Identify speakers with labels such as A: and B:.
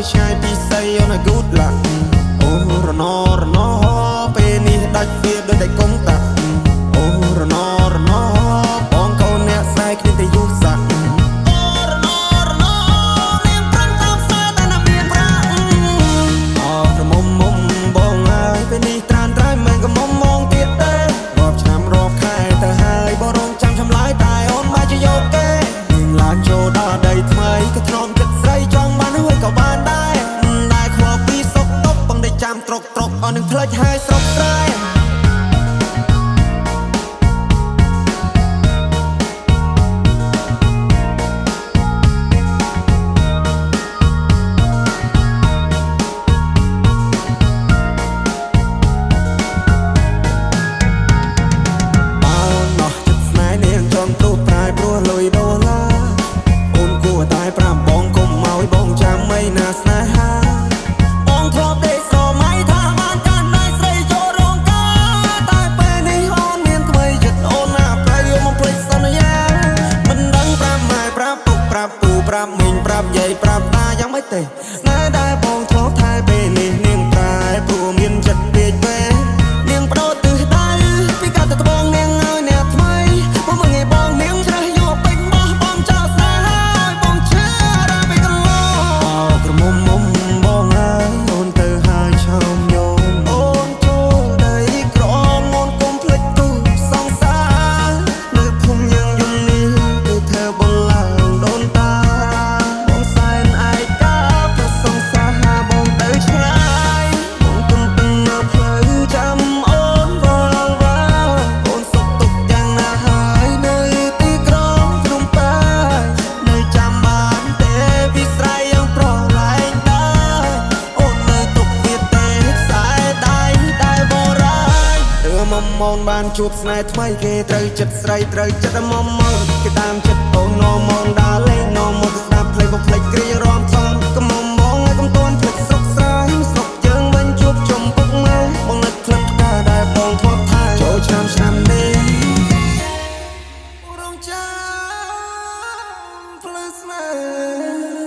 A: ឆ្ងាយពីស្អីអូនឲ្យ good luck អូរណរណពេលនេះដាច់វាដូចតែកុំតាអូរណរណបងកូនអ្នកស្រែកគ្នាតែយូរសាក់ពេលនេះត្រានត្រៃមិនក៏មុំមងទៀតទេរាប់ឆ្នាំរាប់ខែទៅហើយបរងចាំឆ្លើយតែអូនមកជាយកទេនឹងឡើងចូលដល់ដីថ្មីក៏ធ្នមចិត្តស្រីចង់បានហើយក៏បានដែរតែខ្វល់ពីសុខទុក្ខបងតែចាំត្រុកអូននឹងផ្លេចហើយស្រុកស្រែប្រាប់មីងប្រាប់យាយប្រាប់តាយ៉ាងម៉េចទេណែដែលបងធ្លាប់ថែពេលនេះនាងប្រែព្រោះមានចិត្តពេកពេនាងបដូរទិសដៅពីកាត់ទៅត្បូងនាងឲ្យអ្នកថ្មីមកមើលងាយបងនាងច្រេះយកពេញបោះបងចោលស្នេហ៍ហើយបងឈឺរ៉ាពីកន្លងក្រមុំមុំបងហើយអូនទៅហើយឆោមយំអូនចូលដីក្រមអូនគុំភ្លេចទូសងសារនៅភូមិយើងយំនេះគឺធ្វើបងឡើងដូនតាមនបានជួបស្នេហ៍ថ្មីគេត្រូវចិត្តស្រីត្រូវចិត្តមមគេតាមចិត្តអូននមនដើរលេងនមនស្ដាប់ភ្លេងបំភ្លេចគ្រារំថងកុំមងឲ្យកុំតន់ភ្លេចស្រុកស្រែស្រុកយើងវិញជួបជុំពុកម៉ែបងនឹកផ្លឹកផ្កាដែលបងធ្លាប់ថែចូលឆ្នាំនេះរងចាំភ្លើស្នេហ៍